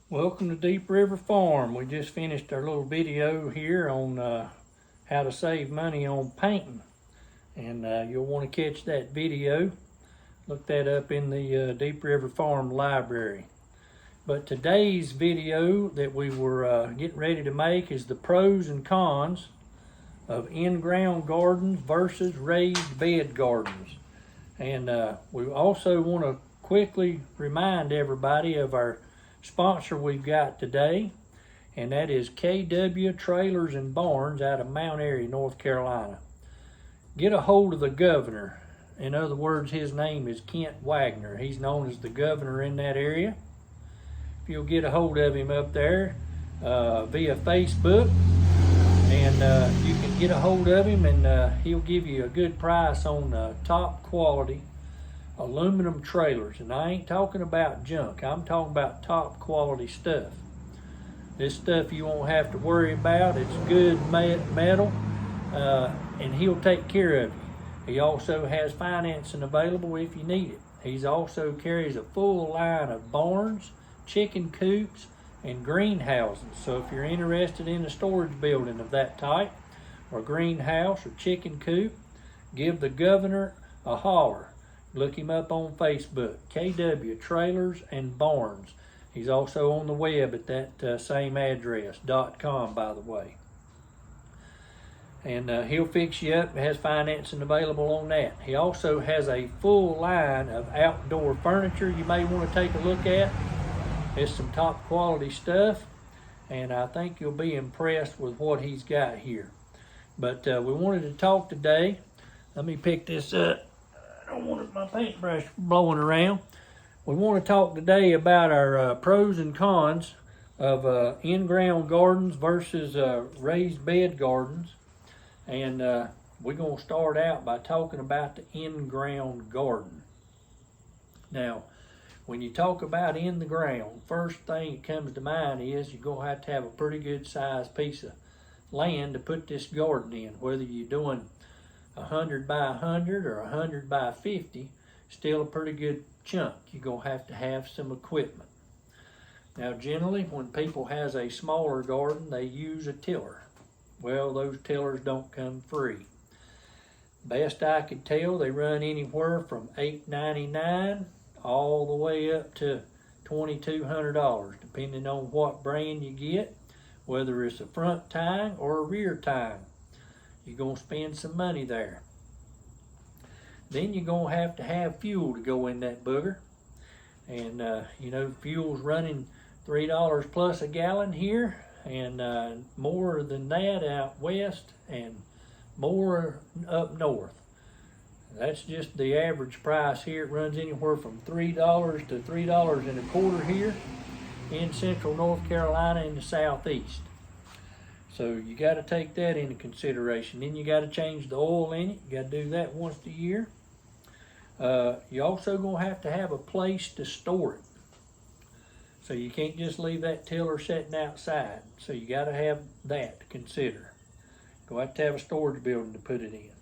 Welcome to Deep River Farm. We just finished our little video here on how to save money on painting. And you'll want to catch that video. Look that up in the Deep River Farm library. But today's video that we were getting ready to make is the pros and cons of in-ground gardens versus raised bed gardens. And we also want to quickly remind everybody of our sponsor we've got today, and that is KW Trailers and Barns out of Mount Airy, North Carolina. Get a hold of the governor. In other words, his name is Kent Wagner. He's known as the governor in that area. If you'll get a hold of him up there via Facebook, and you can get a hold of him, and he'll give you a good price on top quality aluminum trailers. And I ain't talking about junk. I'm talking about top quality stuff. This stuff you won't have to worry about. It's good metal, and he'll take care of you. He also has financing available if you need it. He also carries a full line of barns, chicken coops, and greenhouses. So if you're interested in a storage building of that type, or greenhouse or chicken coop, give the governor a holler. Look him up on Facebook, KW Trailers and Barns. He's also on the web at that same address, .com, by the way. And he'll fix you up. Has financing available on that. He also has a full line of outdoor furniture you may want to take a look at. It's some top quality stuff, and I think you'll be impressed with what he's got here. But we wanted to talk today. Let me pick this up. I don't want my paintbrush blowing around. We want to talk today about our pros and cons of in-ground gardens versus raised bed gardens. And we're going to start out by talking about the in-ground garden. Now, when you talk about in the ground, first thing that comes to mind is you're going to have a pretty good sized piece of land to put this garden in, whether you're doing 100 by 100 or 100 by 50, still a pretty good chunk. You're going to have some equipment. Now, generally, when people has a smaller garden, they use a tiller. Well, those tillers don't come free. Best I could tell, they run anywhere from $8.99 all the way up to $2,200, depending on what brand you get, whether it's a front tine or a rear tine. You're going to spend some money there. Then you're going to have fuel to go in that booger. And, fuel's running $3 plus a gallon here, and more than that out west, and more up north. That's just the average price here. It runs anywhere from $3 to $3.25 here in central North Carolina and the southeast. So you got to take that into consideration. Then you got to change the oil in it. You got to do that once a year. You also going to have a place to store it. So you can't just leave that tiller sitting outside. So you got to have that to consider. Go have to have a storage building to put it in.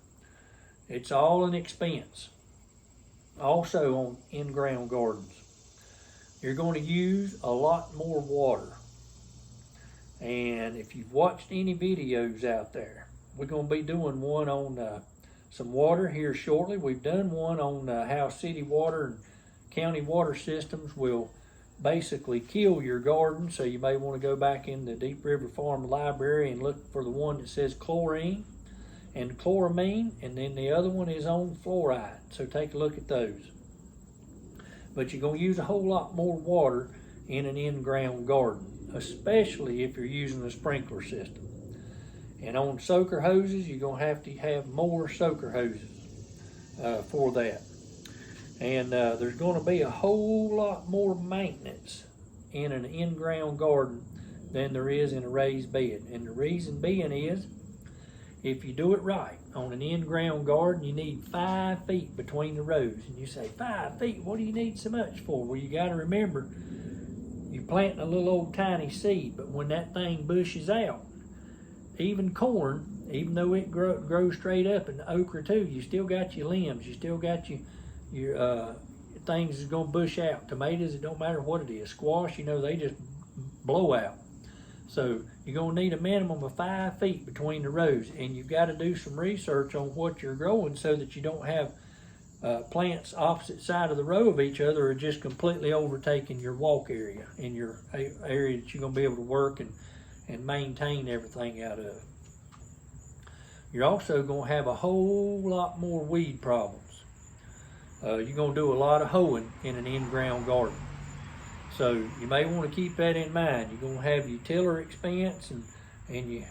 It's all an expense. Also on in-ground gardens, you're going to use a lot more water. And if you've watched any videos out there, we're going to be doing one on some water here shortly. We've done one on how city water and county water systems will basically kill your garden. So you may want to go back in the Deep River Farm library and look for the one that says chlorine and chloramine, and then the other one is on fluoride. So take a look at those. But you're going to use a whole lot more water in an in-ground garden, especially if you're using a sprinkler system. And on soaker hoses, you're going to have more soaker hoses for that. And there's going to be a whole lot more maintenance in an in-ground garden than there is in a raised bed. And the reason being is, if you do it right, on an in-ground garden, you need 5 feet between the rows. And you say, 5 feet, what do you need so much for? Well, you got to remember, you're planting a little old tiny seed, but when that thing bushes out, even corn, even though it grows straight up, and okra too, you still got your limbs, you still got your things is going to bush out. Tomatoes, it don't matter what it is. Squash, they just blowout. So you're gonna need a minimum of 5 feet between the rows, and you've got to do some research on what you're growing so that you don't have plants opposite side of the row of each other or just completely overtaking your walk area and your area that you're gonna be able to work and maintain everything out of. You're also gonna have a whole lot more weed problems. You're gonna do a lot of hoeing in an in-ground garden. So you may want to keep that in mind. You're going to have your tiller expense and your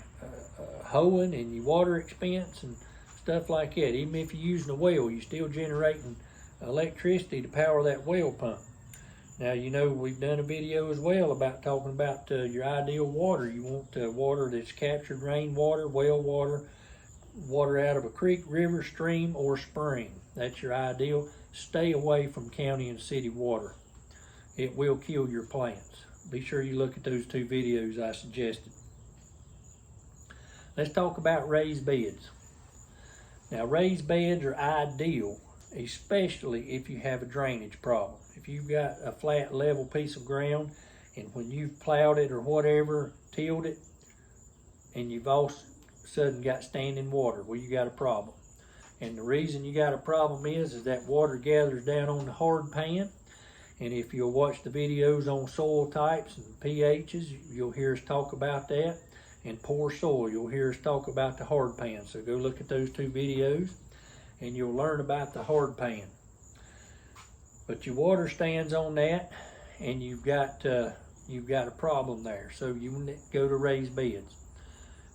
hoeing and your water expense and stuff like that. Even if you're using a well, you're still generating electricity to power that well pump. Now, you know, we've done a video as well about talking about your ideal water. You want water that's captured rainwater, well water, water out of a creek, river, stream, or spring. That's your ideal. Stay away from county and city water. It will kill your plants. Be sure you look at those 2 videos I suggested. Let's talk about raised beds. Now, raised beds are ideal, especially if you have a drainage problem. If you've got a flat, level piece of ground, and when you've plowed it or whatever, tilled it, and you've all of a sudden got standing water, well, you got a problem. And the reason you got a problem is that water gathers down on the hard pan. And if you'll watch the videos on soil types and pHs, you'll hear us talk about that. And poor soil, you'll hear us talk about the hard pan. So go look at those 2 videos and you'll learn about the hard pan. But your water stands on that and you've got a problem there. So you need to go to raised beds.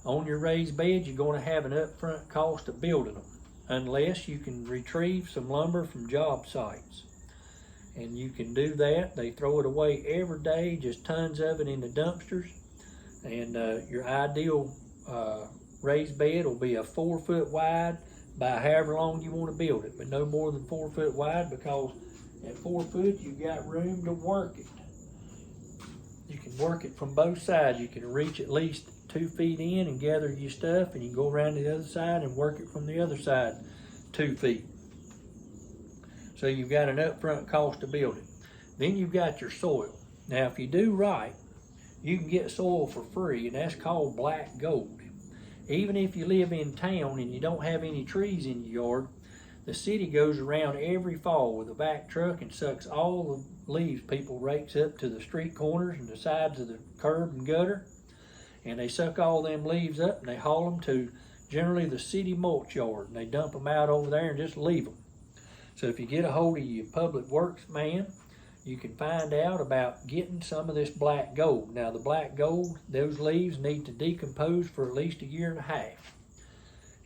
On your raised beds, you're going to have an upfront cost of building them, unless you can retrieve some lumber from job sites. And you can do that. They throw it away every day, just tons of it in the dumpsters. And your ideal raised bed will be a 4 foot wide by however long you want to build it, but no more than 4 foot wide, because at 4 foot you've got room to work it. You can work it from both sides. You can reach at least 2 feet in and gather your stuff, and you can go around to the other side and work it from the other side 2 feet. So you've got an upfront cost to build it. Then you've got your soil. Now, if you do right, you can get soil for free, and that's called black gold. Even if you live in town and you don't have any trees in your yard, the city goes around every fall with a vac truck and sucks all the leaves people rakes up to the street corners and the sides of the curb and gutter. And they suck all them leaves up and they haul them to generally the city mulch yard, and they dump them out over there and just leave them. So if you get a hold of your public works man, you can find out about getting some of this black gold. Now, the black gold, those leaves need to decompose for at least 1.5 years.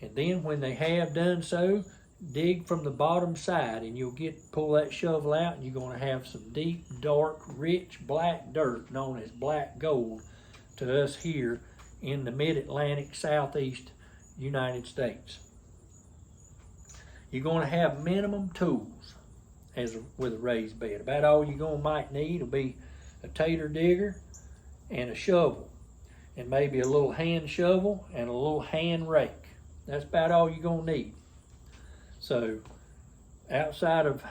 And then when they have done so, dig from the bottom side, and you'll pull that shovel out, and you're going to have some deep, dark, rich black dirt known as black gold to us here in the mid-Atlantic, southeast United States. You're going to have minimum tools with a raised bed. About all you're might need will be a tater digger and a shovel, and maybe a little hand shovel and a little hand rake. That's about all you're going to need. So outside of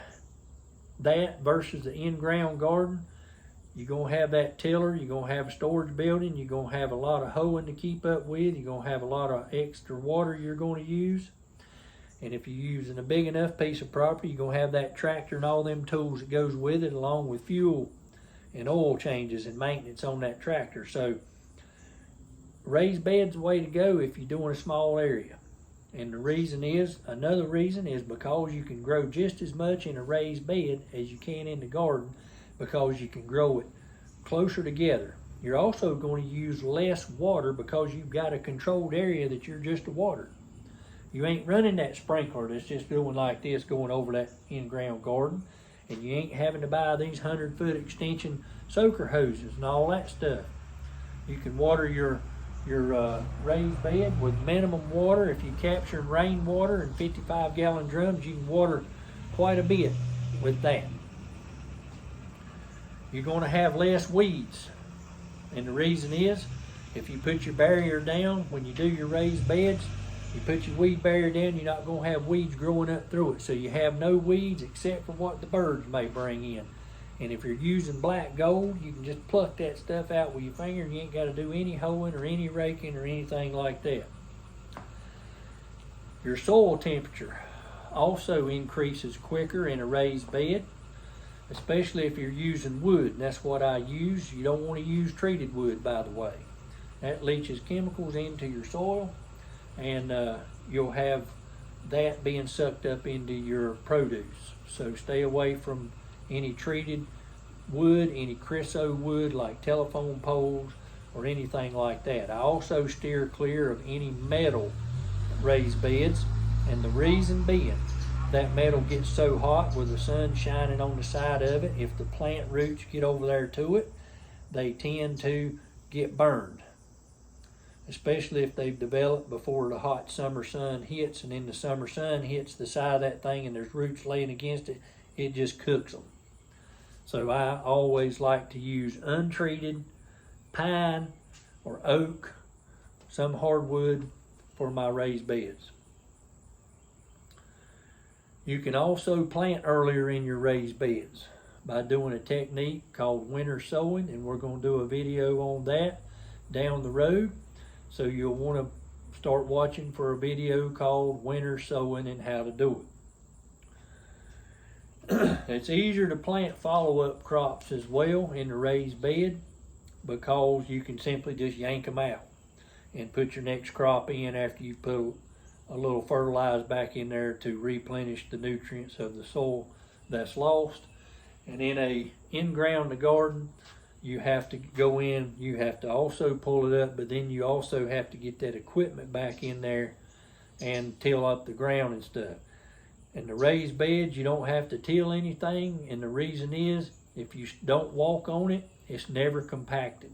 that versus the in-ground garden, you're going to have that tiller, you're going to have a storage building, you're going to have a lot of hoeing to keep up with, you're going to have a lot of extra water you're going to use. And if you're using a big enough piece of property, you're going to have that tractor and all them tools that goes with it, along with fuel and oil changes and maintenance on that tractor. So raised bed's the way to go if you're doing a small area. And another reason is because you can grow just as much in a raised bed as you can in the garden, because you can grow it closer together. You're also going to use less water because you've got a controlled area that you're just watering. You ain't running that sprinkler that's just doing like this, going over that in-ground garden. And you ain't having to buy these 100-foot extension soaker hoses and all that stuff. You can water your raised bed with minimum water. If you capture rainwater in 55-gallon drums, you can water quite a bit with that. You're going to have less weeds. And the reason is, if you put your barrier down when you do your raised beds, you put your weed barrier down, you're not going to have weeds growing up through it. So you have no weeds except for what the birds may bring in. And if you're using black gold, you can just pluck that stuff out with your finger and you ain't got to do any hoeing or any raking or anything like that. Your soil temperature also increases quicker in a raised bed, especially if you're using wood. And that's what I use. You don't want to use treated wood, by the way. That leaches chemicals into your soil, and you'll have that being sucked up into your produce. So stay away from any treated wood, any creosote wood like telephone poles or anything like that. I also steer clear of any metal raised beds, and the reason being that metal gets so hot with the sun shining on the side of it, if the plant roots get over there to it, they tend to get burned, especially if they've developed before the hot summer sun hits, and then the summer sun hits the side of that thing and there's roots laying against it, it just cooks them. So I always like to use untreated pine or oak, some hardwood for my raised beds. You can also plant earlier in your raised beds by doing a technique called winter sowing, and we're going to do a video on that down the road. So you'll want to start watching for a video called winter sowing and how to do it. It's easier to plant follow-up crops as well in the raised bed because you can simply just yank them out and put your next crop in after you put a little fertilizer back in there to replenish the nutrients of the soil that's lost. And in a in-ground garden, you have to go in, you have to also pull it up, but then you also have to get that equipment back in there and till up the ground and stuff. In the raised beds, you don't have to till anything, and the reason is, if you don't walk on it, it's never compacted.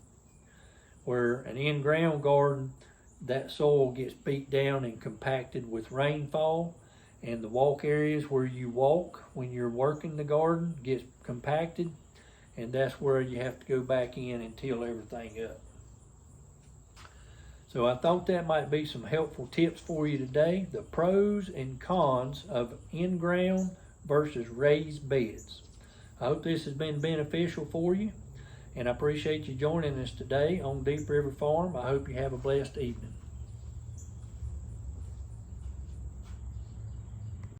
Where an in-ground garden, that soil gets beat down and compacted with rainfall, and the walk areas where you walk when you're working the garden gets compacted, and that's where you have to go back in and till everything up. So I thought that might be some helpful tips for you today, the pros and cons of in-ground versus raised beds. I hope this has been beneficial for you, and I appreciate you joining us today on Deep River Farm. I hope you have a blessed evening.